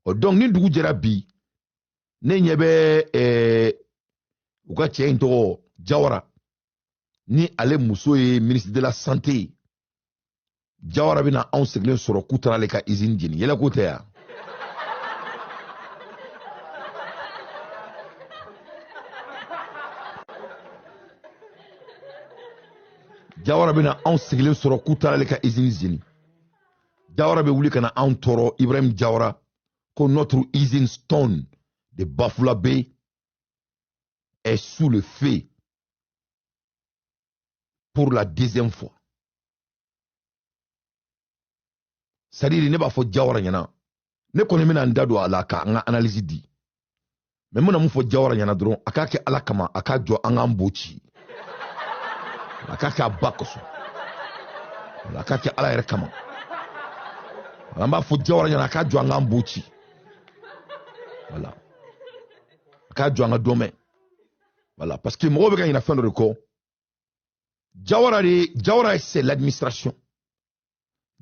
donc ni dugu jɛra bi ne ɲɛ bɛ u ka cɛ in tɔgɔ Jawara ni ale muso ye ministre de la santé Jawara bɛna anw sigilen sɔrɔ k'u taara ale ka usine jeni yɛlɛ ko tɛ ya Jawara bɛna anw sigilen sɔrɔ k'u taara ale ka usine jeni Jawara bɛ wuli ka na anw tɔɔrɔ Ibrahim Jawara que notre usine Stone de Bafulabe est sous le feu pour la deuxième fois. C'est-à-dire ne b'a fɔ Jawara ɲɛna ne kɔni bɛna n da don a la ka an ka analyse di mais n bɛna mun fɔ Jawara ɲɛna dɔrɔn a k'a kɛ Ala kama a k'a jɔ an k'an bo ci a k'a kɛ a ba kosɔn a k'a kɛ Ala yɛrɛ kama an b'a fɔ Jawara ɲɛna a k'a jɔ an k'an bo ci voilà a k'a jɔ an ka dɔmɛ voilà parce que mɔgɔw bɛ ka ɲinɛ fɛn dɔ de kɔ Jawara c'est l'administration.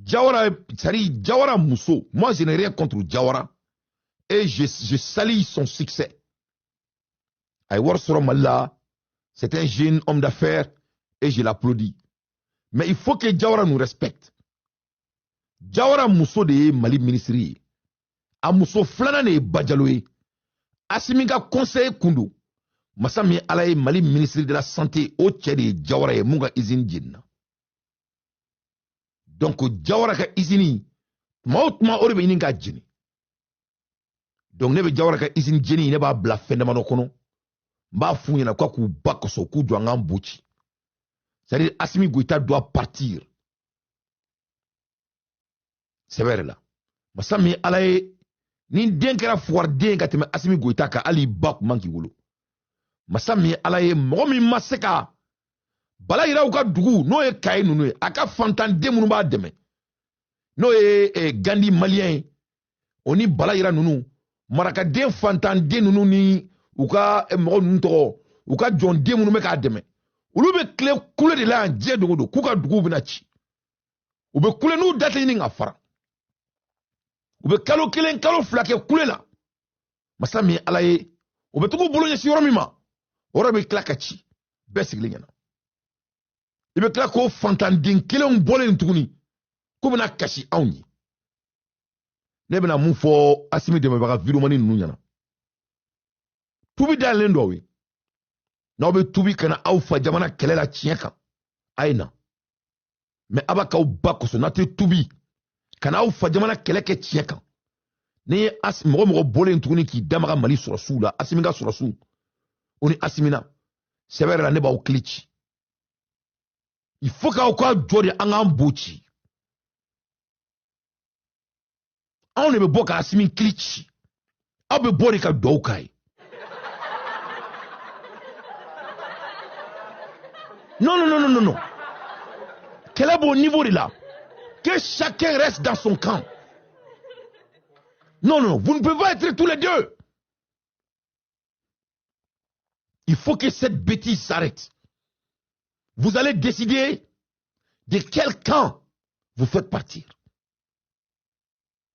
Jawara, c'est-à-dire Jawara Mousso. Moi, je n'ai rien contre Jawara. Et je salue son succès. Aïwar Soromallah, c'est un jeune homme d'affaires et je l'applaudis. Mais il faut que Jawara nous respecte. Jawara Mousso de Mali ministri. A Mousso Flana de Badjaloé. Asiminga conseil Kundu. Masami Alaye Mali ministre de la santé au Tchède Jawara et Munga Izine Djinn. Donc Jawara ka izini ma orbe ininga djini. Donc nebe Jawara ka izini djini ne ba bla fenda mano kono. Mba funye na kwa ku bakoso ku douanga mbouchi. C'est-à-dire Assimi Goïta doit partir. C'est vrai là. Masami Alaye ni denkera fuar denka teme Assimi Goïta ka ali bak manki wolo. Masami Alaye momi maseka bala ira uka dugu no ye kay nunu ye aka fantan de munu ba deme no ye gandi malien oni bala ira nunu maraka de fantan de nunu ni uka mo nunu to uka jon de munu me ka deme ulu be kle kule de la je dugu do kuka dugu bina ci ube kule nu date ni ngafara ube kalo kelen kalo flake kule la masami Alaye ube tugu bolo si yoromima ora be klaka ci besigli il be kla ko fantandin kelen bolen tuguni ko bena kashi awni ne bena mun fo Assimi de mabaka vidéomani nunu nyana tubi dalen do wi na be tubi kana aw fa jamana kelela tienka ayna mais abaka u bakoso na te tubi kana aw fa jamana keleke tienka ne mo bolen tuguni ki damaga Mali sur sula Assimi ga sur su oni Assimina severa ne ba u klichi il faut qu'au cas jori an bouchi. On ne peut pas Assimi klitch. On peut pas ka doukai. Non. Quel est bon niveau de là? Que chacun reste dans son camp. Non, vous ne pouvez pas être tous les deux. Il faut que cette bêtise s'arrête. Vous allez décider de quel camp vous faites partir.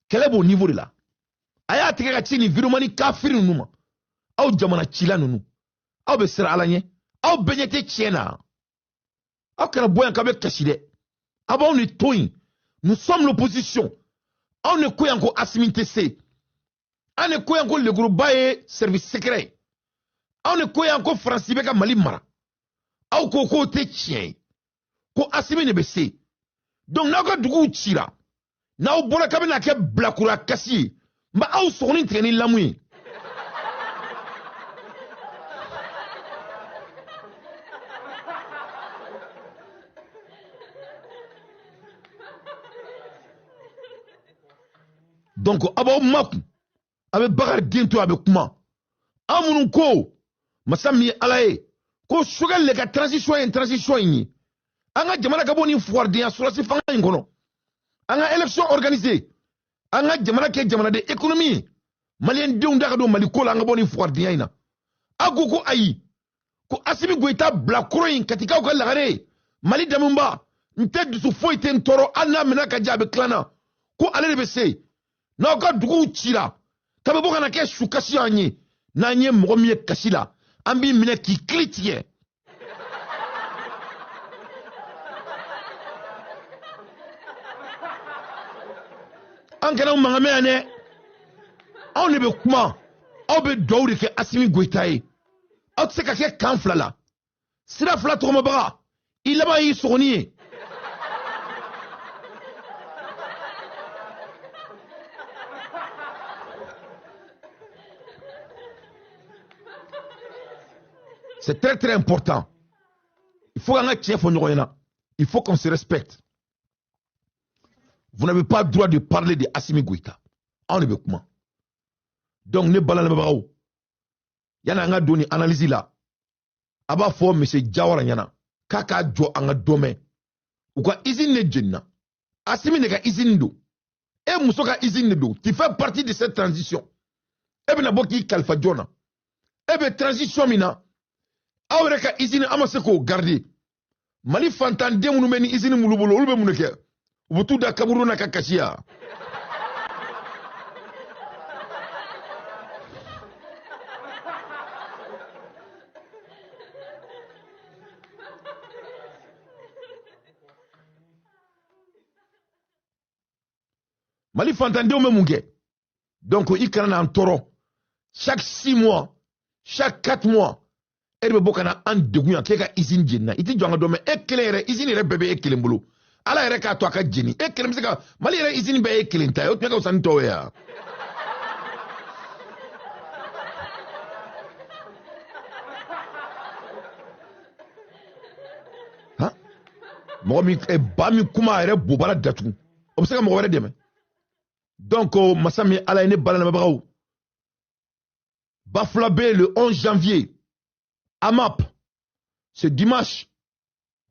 Quel est votre niveau de là? Aya tika chini virumani kafiri numa. Au jamana chila nunu. Au besera alanye. Au benyete tiena. Au kana boyan kabe kashide. Aba on est toin. Nous sommes l'opposition. On ne koy encore Assimi TC. On ne koy encore le groupe baye service secret. On ne koy encore Francibe ka Mali Mara. Au koko te tien ko Assimi ne bese donc na ko dugu tira na o bola kabina ke blakura kasi mba au soni treni lamui donc aba maku abe bakar gento abe kuma amunun ko masami Alaye ko sugal le ka transition yi anga jamana ka boni fuardia surasi fanga ngono anga élection organisée anga jamana ke jamana de économie malien deun daga do Mali ko la anga boni fuardia ina aguko ayi ko Assimi Goïta blakuro yin katika ko lagare Mali damumba nte du foi ten toro anna mena ka jabe klana ko ale be se na ka dugu chira Kabe boka na ke sukasi anye. Na nye mwomye kasila. Ambi mine ki klitie. Ankena umangame ane. On ne be kuma. On be douri ke Assimi Goïta. On se kake kanfla la. Sira fla to mabara. Il a yi sogoni. C'est très très important. Il faut il faut qu'on se respecte. Vous n'avez pas le droit de parler de Assimi Goïta. On ne veut comment. Donc, ne balance pas. Il y a un donné analyse là. Aba fo monsieur Jawara nyana. Kaka jo anga domaine. Ou quoi izine ne djenna. Assimi ne ka izine do. Et musoka izine do. Tu fais partie de cette transition. Ebe na boki kalfa jona. Ebe transition mina. Awre ka izine amaseko garder. Mali fantan de munu meni izine mulubolo ulbe muneke. Ubutu da kaburu na kakashia. Mali fantande o memunge. Donc, il y a un taureau. Chaque 6 mois, chaque 4 mois, il y a un dégoût qui est izine djena. Il dit que domaine éclairé, izine est bébé éclairé mbolo. Ala est ka to ka djeni. Éclairé mseka, mali est izine be éclairé ta. Ot meka santo ya. Hein? Mo mi e ba mi kuma ere bobala datu. O mseka mo were deme. Donc, Massami Alaine Balanabaraou. Baflabé le 11 janvier. AMAP. C'est dimanche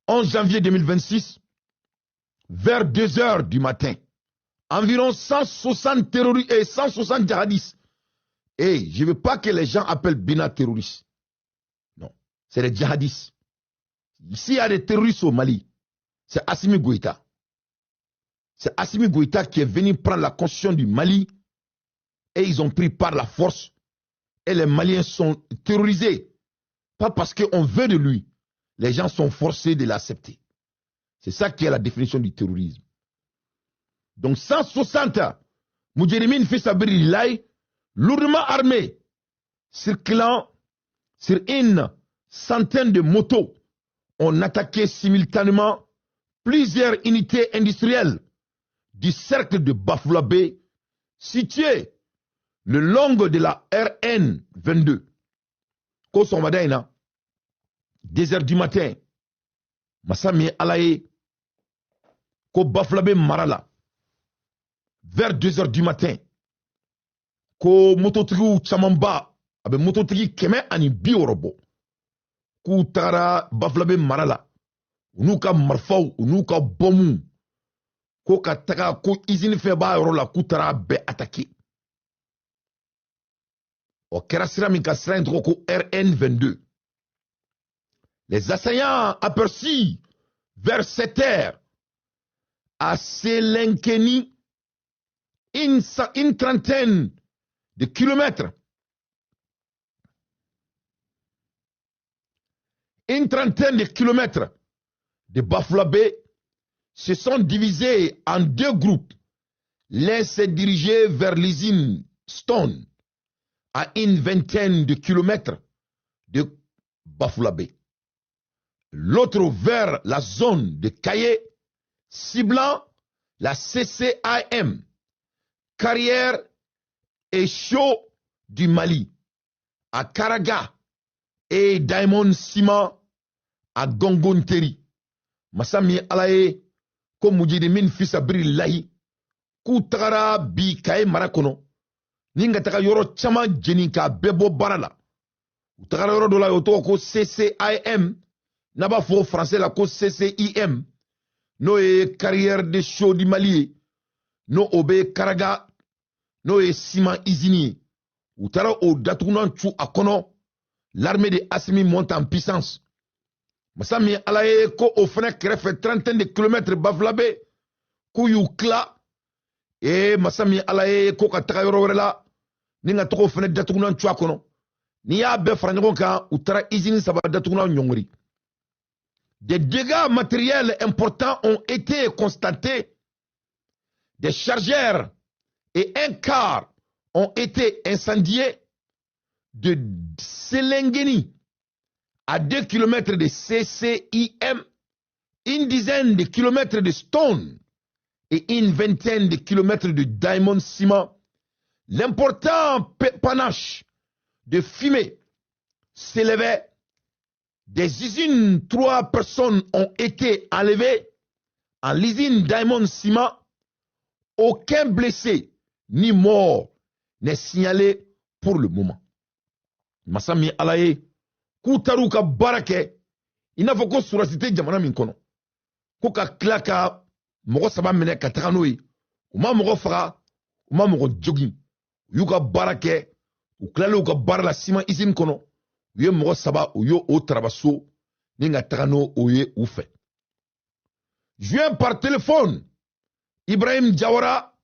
11 janvier 2026. Vers 2 heures du matin. Environ 160 terroristes et 160 djihadistes. Et je ne veux pas que les gens appellent Bina terroristes. Non. C'est les djihadistes. Ici, il y a des terroristes au Mali. C'est Assimi Goïta. C'est Assimi Goïta qui est venu prendre la constitution du Mali et ils ont pris par la force et les Maliens sont terrorisés. Pas parce qu'on veut de lui. Les gens sont forcés de l'accepter. C'est ça qui est la définition du terrorisme. Donc 160 Moudjerimin fils Abirilaï, lourdement armés, circulant sur une centaine de motos, ont attaqué simultanément plusieurs unités industrielles du cercle de Bafouabé, situé le long de la RN 22. Ko Sombadaina, 2 heures du matin, Massami Alaye, Ko Bafouabé Marala, vers 2 heures du matin, Ko Mototriou Chamamba, avec Mototri Keme Ani Biorobo, Ko Tara Bafouabé Marala, Unuka Marfau, Unuka Bomu, ko ka taga ko izini fe ba yoro la kutara be attaqué. O kera sira min ka sira ko RN 22. Les assaillants aperçus vers 7 heures à Selenkeni une trentaine de kilomètres. Une trentaine de kilomètres de Bafouabé se sont divisés en 2 groupes. L'un s'est dirigé vers l'usine Stone, à une vingtaine de kilomètres de Bafouabé. L'autre vers la zone de Kaye, ciblant la CCAM, Carrière et Chaud du Mali, à Karaga et Diamond Ciment à Gongonteri. Massami Alaye, comme Moudjerimin fils Abirilaï, Koutara bi Kaye Marakono, Ninga taka yoro chama jeninka bebo barala. Utara yoro dola yoto ko CCIM, naba fo français la ko CCIM, no e carrière de chaud du Mali, no obe Karaga, no e Sima Izini. Utara o datunan chu akono, l'armée de Assimi monte en puissance. Massami Alaye ko ofene krefe 30 de kilomètres Bafouabé, ko yu kla, et Massami Alaye ko kataka yoro la, ni nga tɔgɔ fɛnɛ datuguna cuwa kɔnɔ ni y'a bɛɛ fara ɲɔgɔn kan u taara usine saba datuguna ɲɔngiri. Des dégâts matériels importants ont été constatés. Des chargeurs et un car ont été incendiés de Selengeni à 2 km de CCIM, une dizaine de kilomètres de Stone et une vingtaine de kilomètres de Diamond Ciment. L'important panache de fumée s'élevait des usines. 3 personnes ont été enlevées en l'usine Diamond Ciment. Aucun blessé ni mort n'est signalé pour le moment. Masami alaye kutaru ka barake ina fɔ ko surasite jamana min kɔnɔ ko ka tila ka mɔgɔ saba minɛ ka taga n'o ye u ma mɔgɔ faga u ma mɔgɔ jogi u y'u ka baara kɛ u tilalen u ka baara la siman usine kɔnɔ u ye mɔgɔ saba u y'o tarabaso ni ka taga n'o ye u fɛ. Joint par téléphone, Ibrahim Diawara